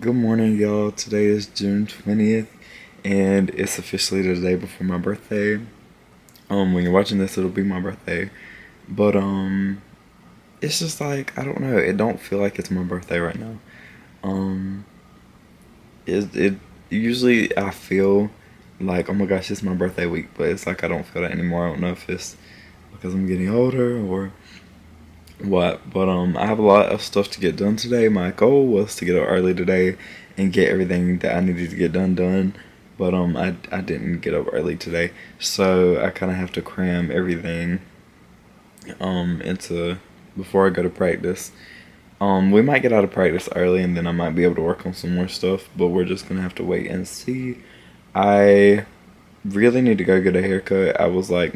Good morning, y'all. Today is June 20th, and it's officially the day before my birthday. When you're watching this, it'll be my birthday. But, it's just like, I don't know, it don't feel like it's my birthday right now. Um, it usually I feel like, oh my gosh, it's my birthday week, but it's like I don't feel that anymore. I don't know if it's because I'm getting older or what, but I have a lot of stuff to get done today. My goal was to get up early today and get everything that I needed to get done. But I didn't get up early today, so I kind of have to cram everything into before I go to practice. We might get out of practice early, and then I might be able to work on some more stuff. But we're just gonna have to wait and see. I really need to go get a haircut. I was like,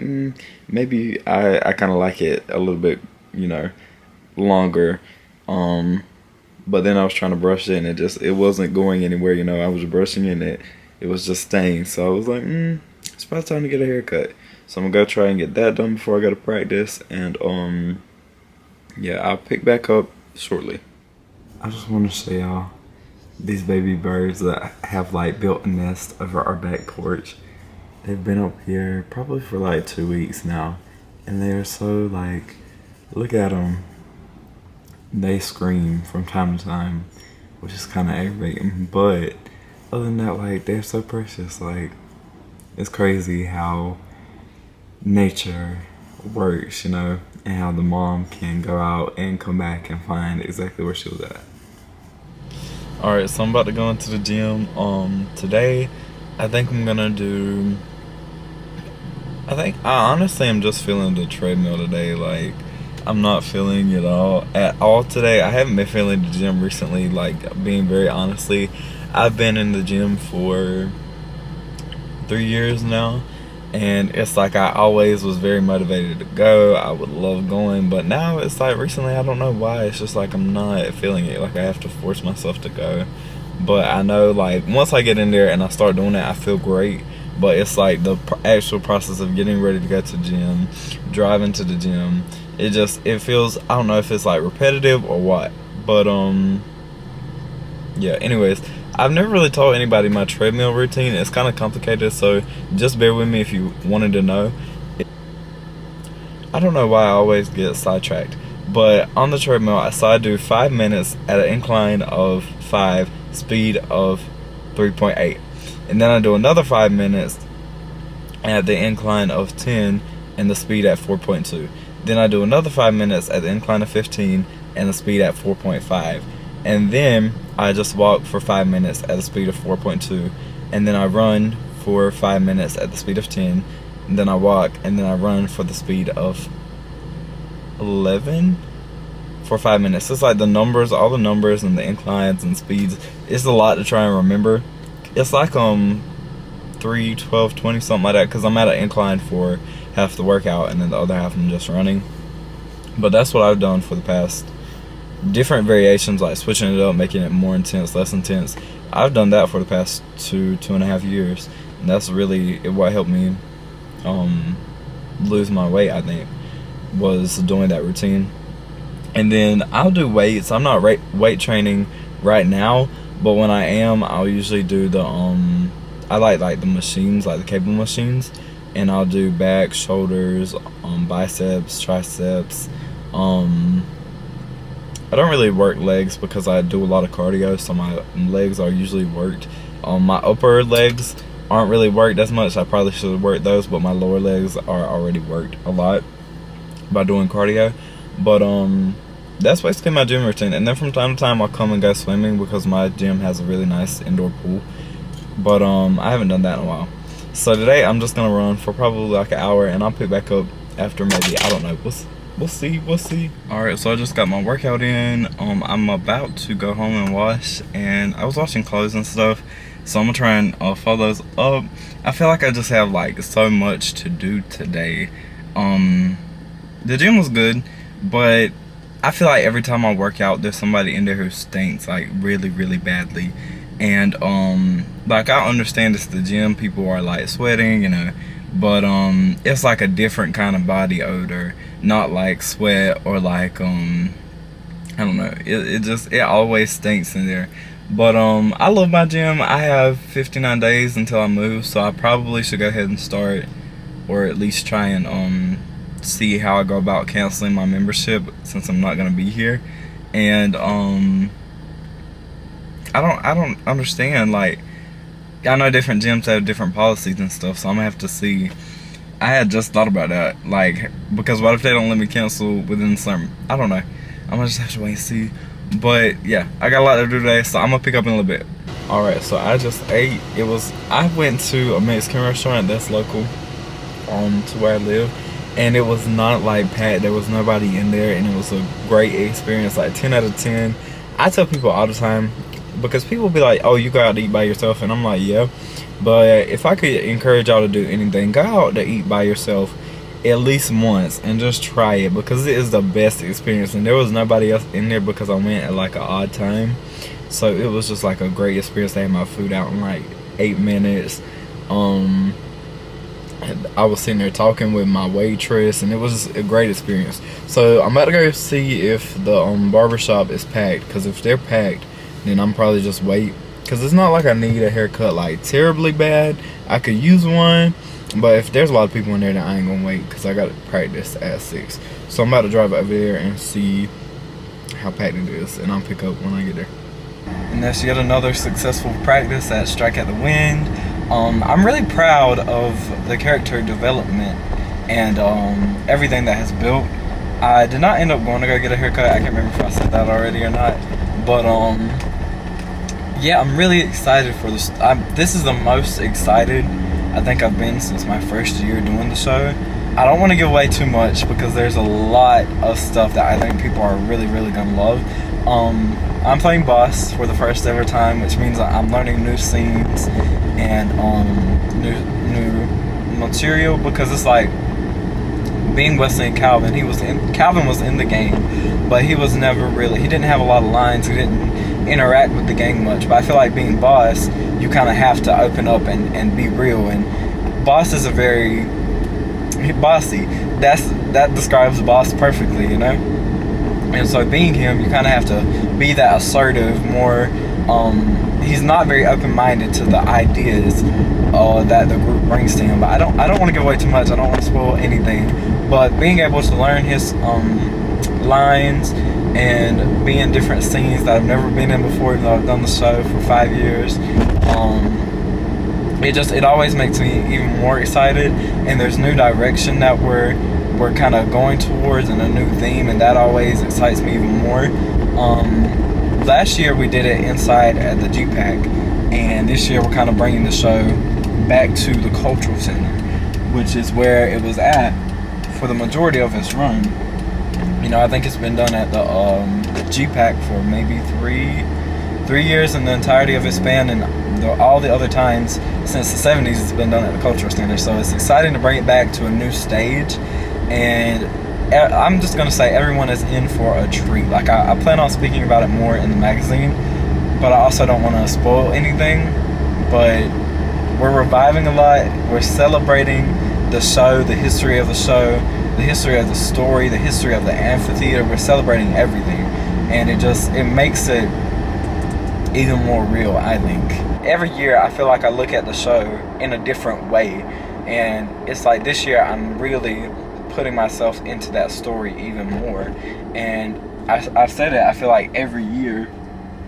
maybe I kind of like it a little bit, you know, longer. Um, but then I was trying to brush it and it wasn't going anywhere. I was brushing it and it was just staying. So I was like, it's about time to get a haircut. So I'm gonna go try and get that done before I go to practice. And yeah, I'll pick back up shortly. I just want to show y'all these baby birds that have like built a nest over our back porch. They've been up here probably for like 2 weeks now, and they're so like, look at them. They scream from time to time, which is kind of aggravating. But other than that, like, they're so precious. Like, it's crazy how nature works, and how the mom can go out and come back and find exactly where she was at. All right, so I'm about to go into the gym. Today, I think I'm gonna do. I honestly am just feeling the treadmill today. Like, I'm not feeling it all at all today. I haven't been feeling the gym recently. Like, being very honestly, I've been in the gym for 3 years now, and it's like I always was very motivated to go. I would love going, but now it's like recently I don't know why. It's just like I'm not feeling it. Like I have to force myself to go. But I know like once I get in there and I start doing it, I feel great. But it's like the actual process of getting ready to go to the gym, driving to the gym. It feels, I don't know if it's like repetitive or what. But yeah. Anyways, I've never really told anybody my treadmill routine. It's kind of complicated, so just bear with me if you wanted to know. I don't know why I always get sidetracked, but on the treadmill, so I do 5 minutes at an incline of 5, speed of 3.8. And then I do another 5 minutes at the incline of 10 and the speed at 4.2. Then I do another 5 minutes at the incline of 15 and the speed at 4.5. And then I just walk for 5 minutes at the speed of 4.2. And then I run for 5 minutes at the speed of 10. And then I walk and then I run for the speed of 11 for 5 minutes. It's like all the numbers and the inclines and speeds. It's a lot to try and remember. It's like 3, 12, 20, something like that, because I'm at an incline for half the workout and then the other half I'm just running. But that's what I've done for the past different variations, like switching it up, making it more intense, less intense. I've done that for the past 2.5 years, and that's really what helped me lose my weight, I think, was doing that routine. And then I'll do weights. I'm not weight training right now, but when I am, I'll usually do the I like the machines, like the cable machines, and I'll do back, shoulders, biceps, triceps. I don't really work legs because I do a lot of cardio, so my legs are usually worked. My upper legs aren't really worked as much. I probably should have worked those, but my lower legs are already worked a lot by doing cardio. But that's basically my gym routine. And then from time to time I'll come and go swimming because my gym has a really nice indoor pool. But I haven't done that in a while. So today I'm just gonna run for probably like an hour, and I'll pick back up after maybe, I don't know, we'll see. Alright, so I just got my workout in. I'm about to go home and wash, and I was washing clothes and stuff, so I'm gonna try and follow those up. I feel like I just have like so much to do today. The gym was good, but I feel like every time I work out, there's somebody in there who stinks like really, really badly. And like I understand it's the gym, people are like sweating, but it's like a different kind of body odor, not like sweat or like I don't know, it always stinks in there. But I love my gym. I have 59 days until I move, so I probably should go ahead and start, or at least try and see how I go about canceling my membership since I'm not gonna be here. And I don't understand, like, I know different gyms have different policies and stuff, so I'm gonna have to see. I had just thought about that, like, because what if they don't let me cancel within some, I don't know. I'm gonna just have to wait and see. But yeah, I got a lot to do today, so I'm gonna pick up in a little bit. Alright, so I just ate. I went to a Mexican restaurant that's local to where I live, and it was not like packed. There was nobody in there, and it was a great experience, like 10 out of 10. I tell people all the time, because people be like, oh, you go out to eat by yourself, and I'm like, yeah. But if I could encourage y'all to do anything, go out to eat by yourself at least once and just try it, because it is the best experience. And there was nobody else in there because I went at like an odd time, so it was just like a great experience. I had my food out in like 8 minutes. I was sitting there talking with my waitress, and it was a great experience. So I'm about to go see if the barbershop is packed, because if they're packed, then I'm probably just wait, because it's not like I need a haircut like terribly bad. I could use one, but if there's a lot of people in there, then I ain't gonna wait, because I got to practice at 6. So I'm about to drive over there and see how packed it is, and I'll pick up when I get there. And that's yet another successful practice at Strike at the Wind. I'm really proud of the character development and everything that has built. I did not end up going to go get a haircut. I can't remember if I said that already or not. But yeah, I'm really excited for this. This is the most excited I think I've been since my first year doing the show. I don't want to give away too much, because there's a lot of stuff that I think people are really, really gonna love. I'm playing boss for the first ever time, which means I'm learning new scenes and new material, because it's like being Wesley and Calvin. Calvin was in the game, but he didn't have a lot of lines. He didn't interact with the gang much. But I feel like being boss, you kind of have to open up and be real. And boss is a very bossy. That describes boss perfectly, you know. And so being him, you kind of have to be that assertive, more, he's not very open-minded to the ideas that the group brings to him. But I don't want to give away too much. I don't want to spoil anything. But being able to learn his lines and be in different scenes that I've never been in before, even though I've done the show for 5 years, it always makes me even more excited. And there's new direction that we're kind of going towards, and a new theme, and that always excites me even more. Last year we did it inside at the GPAC, and this year we're kind of bringing the show back to the Cultural Center, which is where it was at for the majority of its run. You know, I think it's been done at the GPAC for maybe three years in the entirety of its span, and all the other times since the 70s it's been done at the Cultural Center. So it's exciting to bring it back to a new stage. And I'm just going to say everyone is in for a treat. Like, I plan on speaking about it more in the magazine, but I also don't want to spoil anything. But we're reviving a lot. We're celebrating the show, the history of the show, the history of the story, the history of the amphitheater. We're celebrating everything. And it makes it even more real, I think. Every year I feel like I look at the show in a different way. And it's like this year I'm really putting myself into that story even more. And I've said it, I feel like every year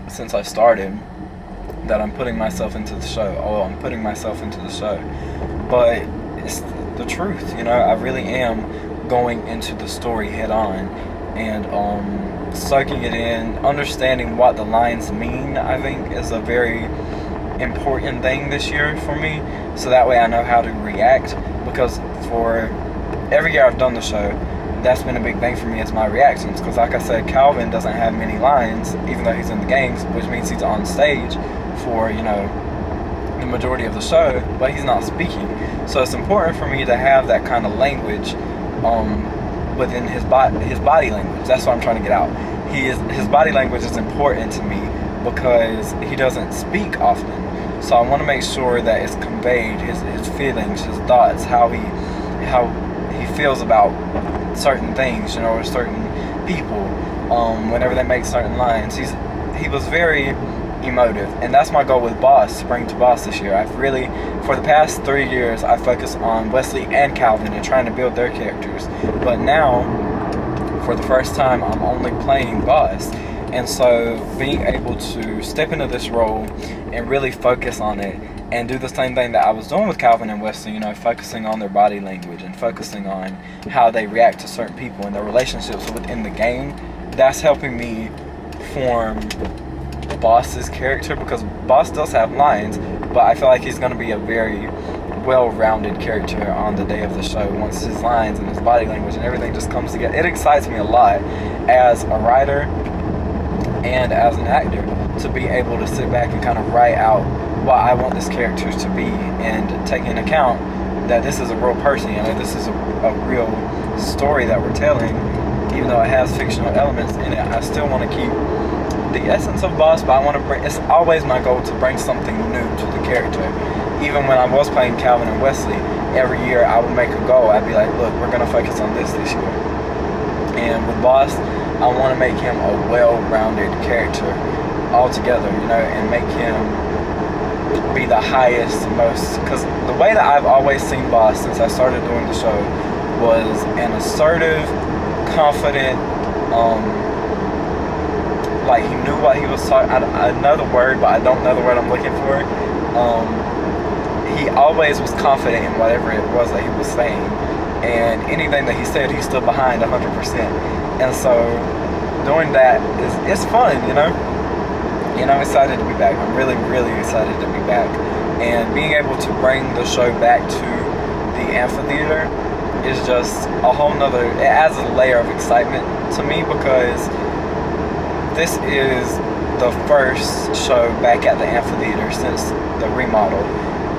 since I started that I'm putting myself into the show. I'm putting myself into the show. But it's the truth, you know. I really am going into the story head on and soaking it in, understanding what the lines mean. I think is a very important thing this year for me, so that way I know how to react. Because for every year I've done the show, that's been a big thing for me, is my reactions. Because like I said, Calvin doesn't have many lines, even though he's in the games, which means he's on stage for, you know, the majority of the show, but he's not speaking. So it's important for me to have that kind of language within his body language. That's what I'm trying to get out. His body language is important to me because he doesn't speak often. So I want to make sure that it's conveyed, his feelings, his thoughts, how he feels about certain things, you know, or certain people, whenever they make certain lines. He was very emotive, and that's my goal with Boss, Spring to Boss this year. I've really, for the past 3 years, I focused on Wesley and Calvin and trying to build their characters, but now, for the first time, I'm only playing Boss, and so being able to step into this role and really focus on it and do the same thing that I was doing with Calvin and Wesley, you know, focusing on their body language and focusing on how they react to certain people and their relationships within the game, that's helping me form Boss's character, because Boss does have lines, but I feel like he's going to be a very well-rounded character on the day of the show once his lines and his body language and everything just comes together. It excites me a lot as a writer and as an actor to be able to sit back and kind of write out what I want this character to be, and take into account that this is a real person, you know, this is a real story that we're telling. Even though it has fictional elements in it, I still want to keep the essence of Boss, but I want to bring, it's always my goal to bring something new to the character. Even when I was playing Calvin and Wesley, every year I would make a goal. I'd be like, look, we're going to focus on this year. And with Boss, I want to make him a well-rounded character altogether, you know, and make him be the highest, most, because the way that I've always seen Boss since I started doing the show was an assertive, confident, like he knew what he was talking. I know the word, but I don't know the word I'm looking for. He always was confident in whatever it was that he was saying, and anything that he said, he stood behind 100%. And so, doing that it's fun, you know. And I'm excited to be back. I'm really, really excited to be back, and being able to bring the show back to the amphitheater is just a whole nother. It adds a layer of excitement to me, because this is the first show back at the amphitheater since the remodel,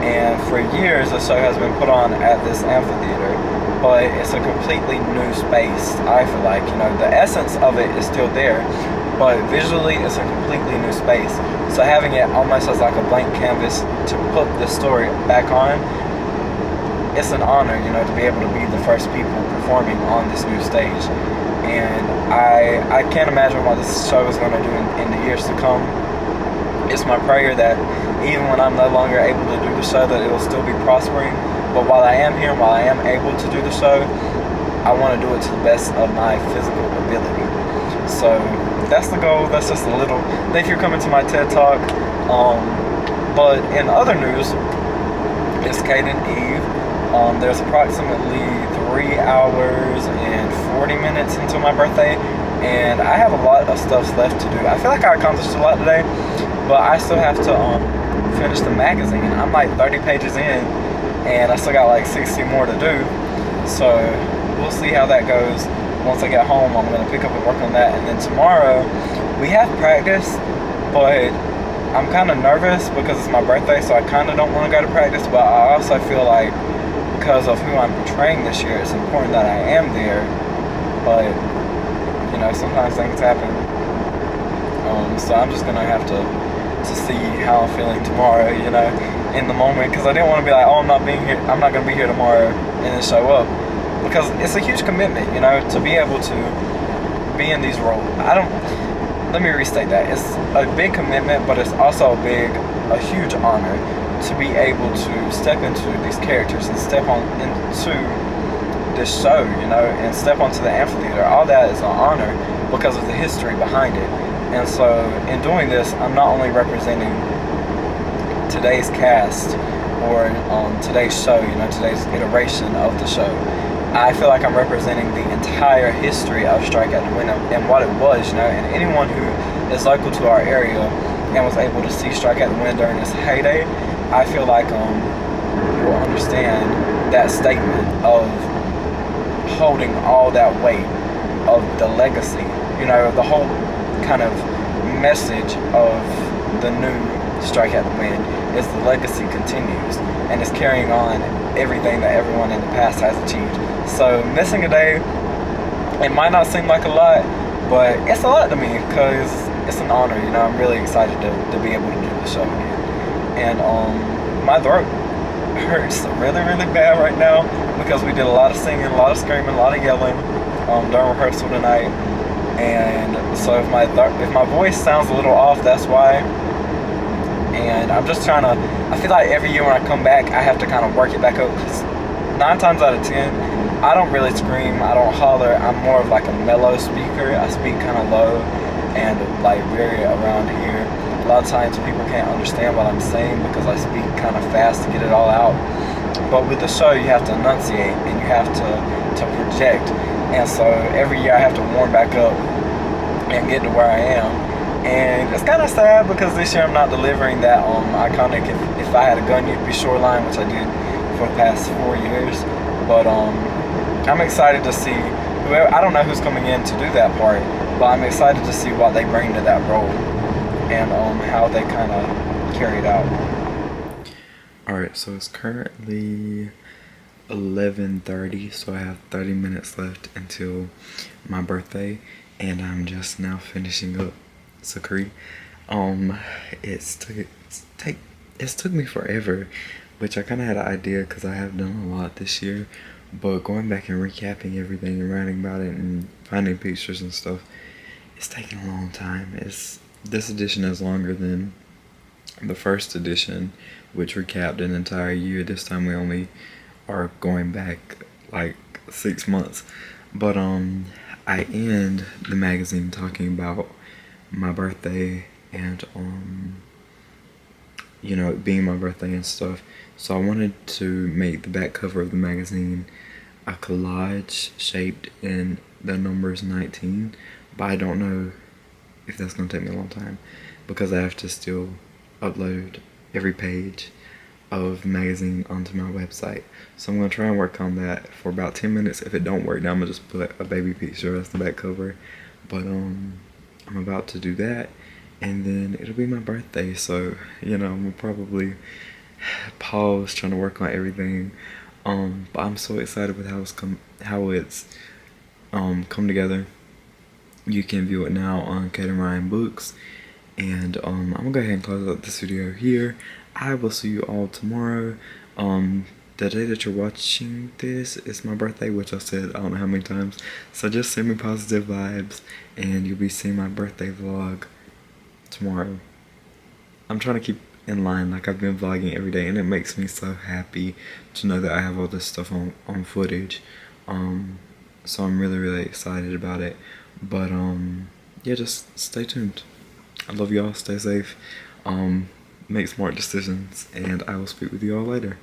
and for years the show has been put on at this amphitheater, but it's a completely new space. I feel like, you know, the essence of it is still there, but visually it's a completely new space. So having it almost as like a blank canvas to put the story back on, it's an honor, you know, to be able to be the first people performing on this new stage. And I can't imagine what this show is going to do in the years to come. It's my prayer that even when I'm no longer able to do the show, that it will still be prospering. But while I am here, while I am able to do the show, I want to do it to the best of my physical ability. So that's the goal. That's just a little. Thank you for coming to my TED Talk. But in other news, it's Kate and Eve. There's approximately 3 hours and 40 minutes until my birthday, and I have a lot of stuff left to do. I feel like I accomplished a lot today, but I still have to finish the magazine. I'm like 30 pages in, and I still got like 60 more to do. So we'll see how that goes. Once I get home, I'm going to pick up and work on that, and then tomorrow we have practice, but I'm kind of nervous because it's my birthday, so I kind of don't want to go to practice, but I also feel like because of who I'm portraying this year, it's important that I am there. But you know, sometimes things happen. So I'm just gonna have to see how I'm feeling tomorrow, you know, in the moment, because I didn't want to be like, oh, I'm not gonna be here tomorrow, and then show up, because it's a huge commitment, you know, to be able to be in these roles. Let me restate that. It's a big commitment, but it's also a huge honor to be able to step into these characters and step on into this show, you know, and step onto the amphitheater. All that is an honor because of the history behind it. And so in doing this, I'm not only representing today's cast or today's show, you know, today's iteration of the show. I feel like I'm representing the entire history of Strike at the Window and what it was, you know, and anyone who is local to our area and was able to see Strike at the Window during its heyday, I feel like will understand that statement of holding all that weight of the legacy, you know, the whole kind of message of the new Strike at the Wind is the legacy continues and is carrying on everything that everyone in the past has achieved. So missing a day, it might not seem like a lot, but it's a lot to me because it's an honor, you know. I'm really excited to be able to do the show again. And my throat hurts really, really bad right now because we did a lot of singing, a lot of screaming, a lot of yelling during rehearsal tonight. And so if my voice sounds a little off, that's why. I'm just trying to. I feel like every year when I come back, I have to kind of work it back up. 'Cause 9 times out of 10, I don't really scream. I don't holler. I'm more of like a mellow speaker. I speak kind of low and like very around here. A lot of times people can't understand what I'm saying because I speak kind of fast to get it all out. But with the show, you have to enunciate and you have to project. And so every year I have to warm back up and get to where I am. And it's kind of sad because this year I'm not delivering that iconic if I had a gun you'd be shoreline, which I did for the past 4 years. But I'm excited to see whoever, I don't know who's coming in to do that part, but I'm excited to see what they bring to that role and how they kind of carry it out. Alright, so it's currently 11:30, so I have 30 minutes left until my birthday, and I'm just now finishing up Sakri. Um, it's took me forever, which I kind of had an idea because I have done a lot this year, but going back and recapping everything and writing about it and finding pictures and stuff, it's taking a long time. This edition is longer than the first edition, which recapped an entire year. This time we only are going back like 6 months. But I end the magazine talking about my birthday and it being my birthday and stuff. So I wanted to make the back cover of the magazine a collage shaped in the numbers 19, but I don't know if that's gonna take me a long time because I have to still upload every page of the magazine onto my website. So I'm gonna try and work on that for about 10 minutes. If it don't work, then I'm gonna just put a baby picture as the back cover. But I'm about to do that, and then it'll be my birthday. So I'm probably pause trying to work on everything. But I'm so excited with how it's come together. You can view it now on Kate and Ryan Books. And I'm gonna go ahead and close out this video here. I will see you all tomorrow. The day that you're watching this is my birthday, which I said I don't know how many times. So just send me positive vibes, and you'll be seeing my birthday vlog tomorrow. I'm trying to keep in line, like I've been vlogging every day, and it makes me so happy to know that I have all this stuff on footage. So I'm really, really excited about it. But yeah, just stay tuned. I love y'all. Stay safe. Make smart decisions, and I will speak with you all later.